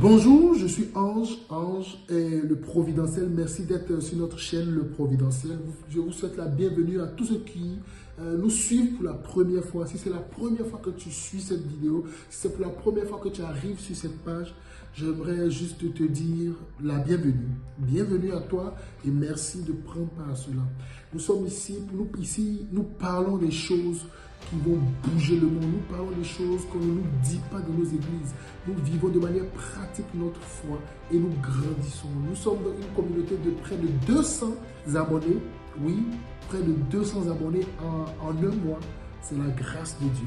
Bonjour, je suis Ange est le Providentiel. Merci d'être sur notre chaîne Le Providentiel. Je vous souhaite la bienvenue à tous ceux qui nous suivent pour la première fois. Si c'est la première fois que tu suis cette vidéo, si c'est pour la première fois que tu arrives sur cette page, j'aimerais juste te dire la bienvenue. Bienvenue à toi et merci de prendre part à cela. Nous sommes ici, nous parlons des choses qui vont bouger le monde. Nous parlons des choses qu'on ne nous dit pas dans nos églises. Nous vivons de manière pratique notre foi et nous grandissons. Nous sommes dans une communauté de près de 200 abonnés. Oui, près de 200 abonnés en un mois. C'est la grâce de Dieu.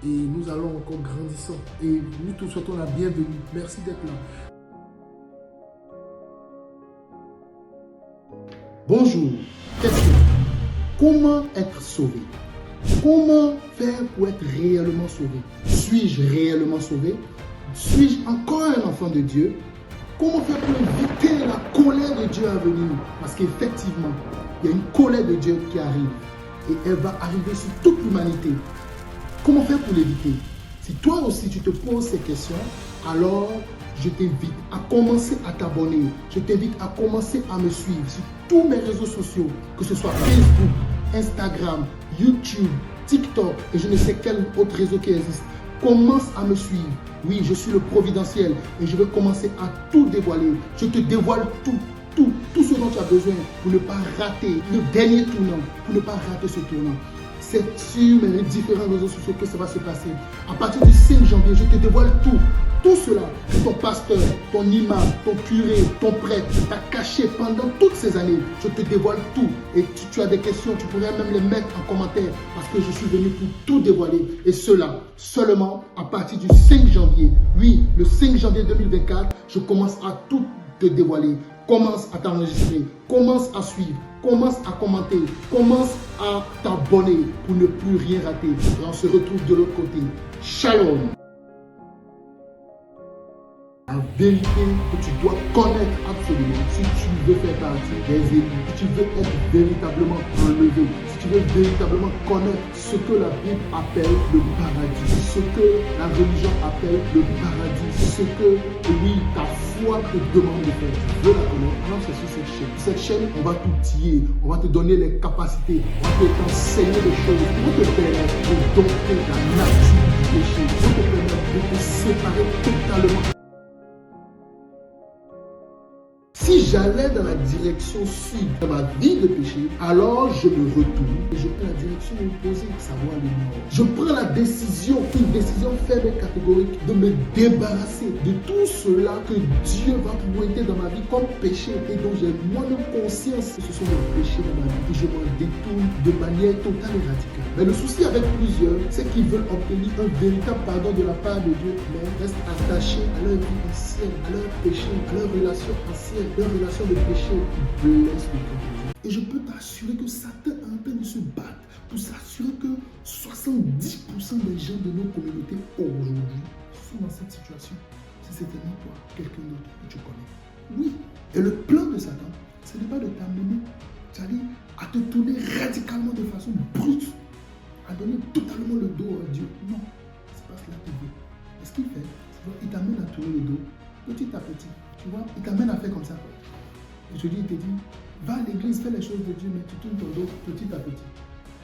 Et nous allons encore grandissant. Et nous te souhaitons la bienvenue. Merci d'être là. Bonjour. Question. Comment être sauvé? Comment faire pour être réellement sauvé? Suis-je réellement sauvé? Suis-je encore un enfant de Dieu? Comment faire pour éviter la colère de Dieu à venir? Parce qu'effectivement, il y a une colère de Dieu qui arrive et elle va arriver sur toute l'humanité. Comment faire pour l'éviter? Si toi aussi tu te poses ces questions, alors je t'invite à commencer à t'abonner. Je t'invite à commencer à me suivre sur tous mes réseaux sociaux, que ce soit Facebook, Instagram, YouTube, TikTok et je ne sais quel autre réseau qui existe. Commence à me suivre. Oui, je suis le Providentiel et je vais commencer à tout dévoiler. Je te dévoile tout ce dont tu as besoin pour ne pas rater le dernier tournant, pour ne pas rater ce tournant. C'est sur mes différents réseaux sociaux que ça va se passer. À partir du 5 janvier, je te dévoile tout. Tout cela que ton pasteur, ton imam, ton curé, ton prêtre t'a caché pendant toutes ces années. Je te dévoile tout. Et si tu as des questions, tu pourrais même les mettre en commentaire parce que je suis venu pour tout dévoiler. Et cela seulement à partir du 5 janvier. Oui, le 5 janvier 2024, je commence à tout te dévoiler. Commence à t'enregistrer, commence à suivre, commence à commenter, commence à t'abonner pour ne plus rien rater. Et on se retrouve de l'autre côté. Shalom. La vérité que tu dois connaître absolument si tu veux faire partie des élus, si tu veux être véritablement enlevé, si tu veux véritablement connaître ce que la Bible appelle le paradis, ce que la religion appelle le paradis, ce que, oui, ta foi te demande de faire. Tu veux la connaître, alors c'est sur cette chaîne. Cette chaîne, on va tout tirer, on va te donner les capacités, on va t'enseigner des choses pour te permettre de dompter la nature du péché, pour te permettre de te séparer totalement. Si j'allais dans la direction sud de ma vie de péché, alors je me retourne et je prends la direction opposée, savoir le nord. Je prends la décision, une décision faible et catégorique, de me débarrasser de tout cela que Dieu va pointer dans ma vie comme péché et dont j'ai moi-même conscience que ce sont des péchés dans ma vie et je m'en détourne de manière totale et radicale. Mais le souci avec plusieurs, c'est qu'ils veulent obtenir un véritable pardon de la part de Dieu, mais restent attachés à leur vie ancienne, à leur péché, à leur relation ancienne. Leur relation de péché blesse le cœur de Dieu. Et je peux t'assurer que Satan est en train de se battre pour s'assurer que 70% des gens de nos communautés aujourd'hui sont dans cette situation. Si c'était ni toi, quelqu'un d'autre que tu connais. Oui. Et le plan de Satan, ce n'est pas de t'amener, c'est-à-dire à te tourner radicalement de façon brute, à donner totalement le dos à Dieu. Non, c'est pas cela qu'il veut. Et ce qu'il fait, il t'amène à tourner le dos petit à petit. Tu vois, il t'amène à faire comme ça. Et je dis, il te dit, va à l'église, fais les choses de Dieu, mais tu tournes ton dos petit à petit.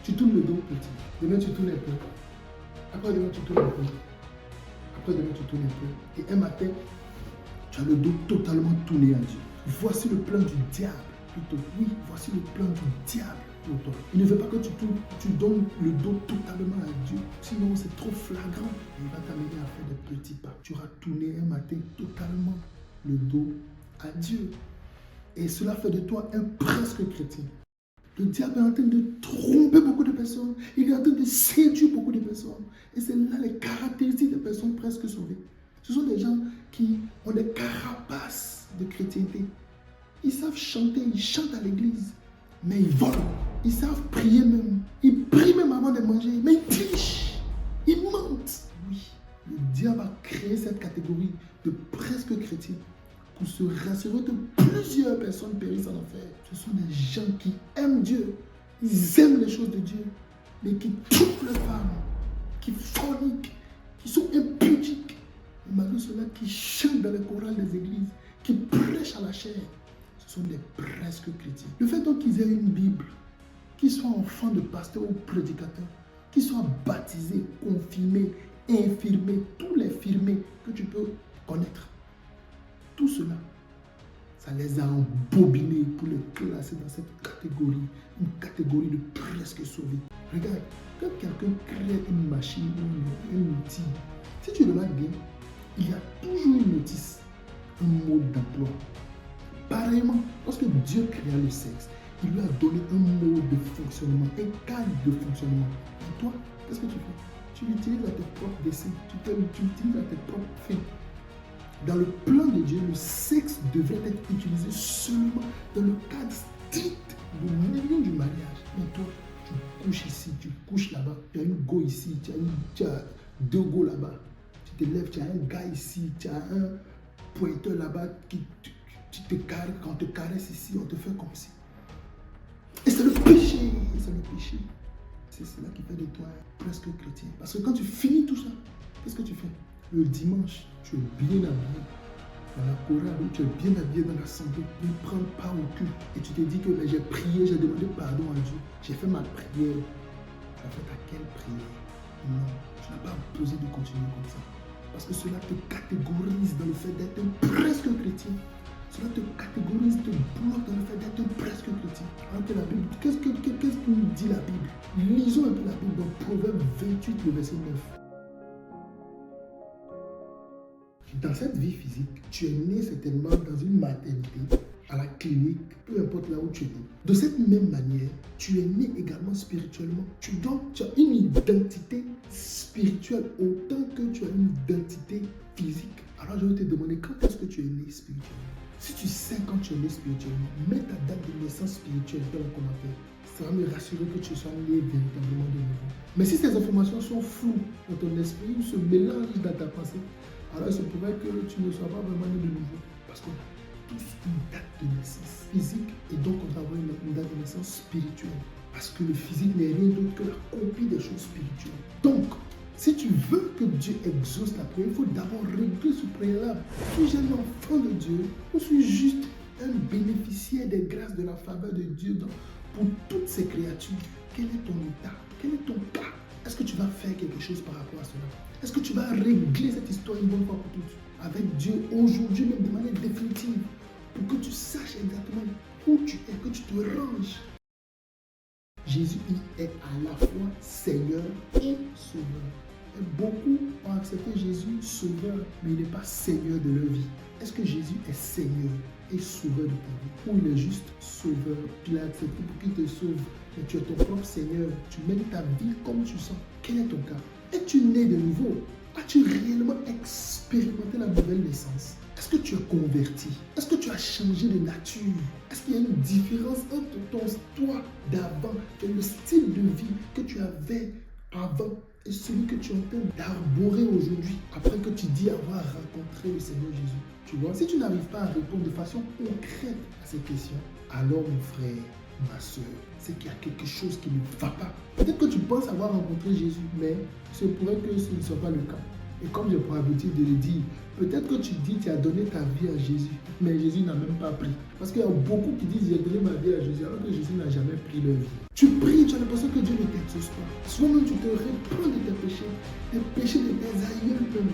Tu tournes le dos petit. Demain, tu tournes un peu. Après, demain, tu tournes un peu. Après, demain, tu tournes un peu. Et un matin, tu as le dos totalement tourné à Dieu. Voici le plan du diable. Plutôt, oui, voici le plan du diable. Plutôt. Il ne veut pas que tu donnes le dos totalement à Dieu. Sinon, c'est trop flagrant. Il va t'amener à faire des petits pas. Tu auras tourné un matin totalement le dos à Dieu. Et cela fait de toi un presque chrétien. Le diable est en train de tromper beaucoup de personnes. Il est en train de séduire beaucoup de personnes. Et c'est là les caractéristiques des personnes presque sauvées. Ce sont des gens qui ont des carapaces de chrétienté. Ils savent chanter, ils chantent à l'église, mais ils volent. Ils savent prier même. Ils prient même avant de manger, mais ils trichent. Ils mentent. Oui, le diable a créé cette catégorie de presque chrétiens pour se rassurer que plusieurs personnes périssent en enfer. Ce sont des gens qui aiment Dieu. Ils aiment les choses de Dieu, mais qui trompent leurs femmes, qui forniquent, qui sont impudiques. malgré ceux-là qui chantent dans les chorales des églises, qui prêchent à la chair, ce sont des presque chrétiens. Le fait donc qu'ils aient une Bible, qu'ils soient enfants de pasteurs ou prédicateurs, qu'ils soient baptisés, confirmés, infirmés, tous les firmés que tu peux connaître, tout cela, ça les a embobinés pour les classer dans cette catégorie, une catégorie de presque sauvés. Regarde, quand quelqu'un crée une machine ou un outil, si tu remarques bien, il y a toujours une notice, un mode d'emploi. Pareillement, lorsque Dieu créa le sexe, il lui a donné un mode de fonctionnement, un cadre de fonctionnement. Et toi, qu'est-ce que tu fais? Tu l'utilises à tes propres desseins, tu l'utilises à tes propres fins. Dans le plan de Dieu, le sexe devrait être utilisé seulement dans le cadre strict du milieu du mariage. Mais toi, tu couches ici, tu couches là-bas, tu as une go ici, tu as deux go là-bas. Tu te lèves, tu as un gars ici, tu as un pointeur là-bas, tu te caresses, quand on te caresse ici, on te fait comme ci. Et c'est le péché, c'est le péché. C'est cela qui fait de toi presque chrétien. Parce que quand tu finis tout ça, qu'est-ce que tu fais? Le dimanche, tu es bien habillé dans la chorale, tu es bien habillé dans l'assemblée, tu ne prends pas au culte. Et tu te dis que j'ai prié, j'ai demandé pardon à Dieu, j'ai fait ma prière. Tu as fait ta quelle prière? Non, tu n'as pas besoin de continuer comme ça. Parce que cela te catégorise dans le fait d'être un presque chrétien. Cela te catégorise, te bloque dans le fait d'être un presque chrétien. Alors que la Bible, qu'est-ce que nous dit la Bible? Lisons un peu la Bible dans Proverbe 28, le verset 9. Dans cette vie physique, tu es né certainement dans une maternité, à la clinique, peu importe là où tu es né. De cette même manière, tu es né également spirituellement. Tu as une identité spirituelle autant que tu as une identité physique. Alors je vais te demander quand est-ce que tu es né spirituellement. Si tu sais quand tu es né spirituellement, mets ta date de naissance spirituelle dans le commentaire. Ça va me rassurer que tu sois né véritablement de nouveau. Mais si ces informations sont floues dans ton esprit ou se mélangent dans ta pensée, alors il se pourrait que tu ne sois pas vraiment né de nouveau. Parce qu'on a tous une date de naissance physique et donc on a une date de naissance spirituelle. Parce que le physique n'est rien d'autre que la copie des choses spirituelles. Donc, si tu veux que Dieu exauce ta prière, il faut d'abord régler ce préalable. Suis-je un enfant de Dieu ou suis-je juste un bénéficiaire des grâces de la faveur de Dieu pour toutes ces créatures? Quel est ton état? Quel est ton cas? Est-ce que tu vas faire quelque chose par rapport à cela? Est-ce que tu vas régler cette histoire une bonne fois pour toutes avec Dieu aujourd'hui, même de manière définitive, pour que tu saches exactement où tu es, que tu te ranges? Jésus est à la fois Seigneur et Sauveur. Et beaucoup ont accepté Jésus Sauveur, mais il n'est pas Seigneur de leur vie. Est-ce que Jésus est Seigneur et Sauveur de ta vie? Ou il est juste Sauveur? Tu l'as accepté pour qu'il te sauve, mais tu es ton propre Seigneur. Tu mènes ta vie comme tu sens. Quel est ton cas? Es-tu né de nouveau? As-tu réellement expérimenté la nouvelle naissance? Est-ce que tu es converti? Est-ce que tu as changé de nature? Est-ce qu'il y a une différence entre toi d'avant et le style de vie que tu avais avant et celui que tu es en train d'arborer aujourd'hui après que tu dis avoir rencontré le Seigneur Jésus? Tu vois, si tu n'arrives pas à répondre de façon concrète à ces questions, alors mon frère, ma soeur, c'est qu'il y a quelque chose qui ne va pas. Peut-être que tu penses avoir rencontré Jésus, mais il se pourrait que ce ne soit pas le cas. Et comme j'ai pour habitude de le dire, peut-être que tu dis que tu as donné ta vie à Jésus, mais Jésus n'a même pas pris. Parce qu'il y a beaucoup qui disent j'ai donné ma vie à Jésus, alors que Jésus n'a jamais pris leur vie. Tu pries, tu as l'impression que Dieu ne t'exauce pas. Souvent même tu te reprends de tes péchés de tes aïeux même.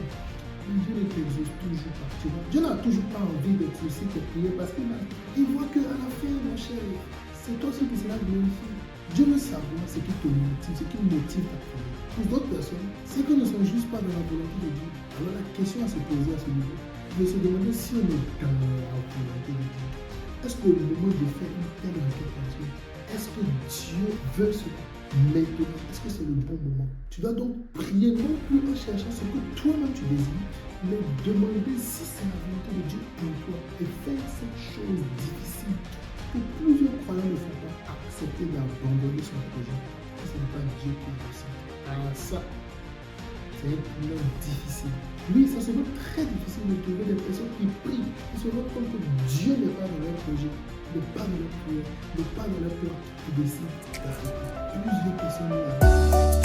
Mais Dieu ne t'exauce toujours pas. Tu vois? Dieu n'a toujours pas envie d'exaucer tes prières parce qu'il voit qu'à la fin, mon cher, c'est toi aussi qui sera glorifié. Dieu veut savoir ce qui te motive, ce qui motive ta prière. Pour d'autres personnes, c'est que ne sont juste pas dans la volonté de Dieu. Alors la question à se poser à ce niveau, de se demander si on est dans la volonté de Dieu. Est-ce qu'au moment de faire une telle récupération, est-ce que Dieu veut cela maintenant? Est-ce que c'est le bon moment? Tu dois donc prier non plus en cherchant ce que toi-même tu désires, mais demander si c'est la volonté de Dieu pour toi et faire cette chose difficile que plusieurs croyants ne font pas, accepter d'abandonner son projet. Ce n'est pas Dieu qui le sait. Alors ça, c'est un problème difficile. Oui, ça se veut très difficile de trouver des personnes qui prient, qui se rendent compte que Dieu n'est pas dans leur projet, n'est pas dans leur prière, n'est pas dans leur plan, qui décident d'accepter. Plusieurs personnes là.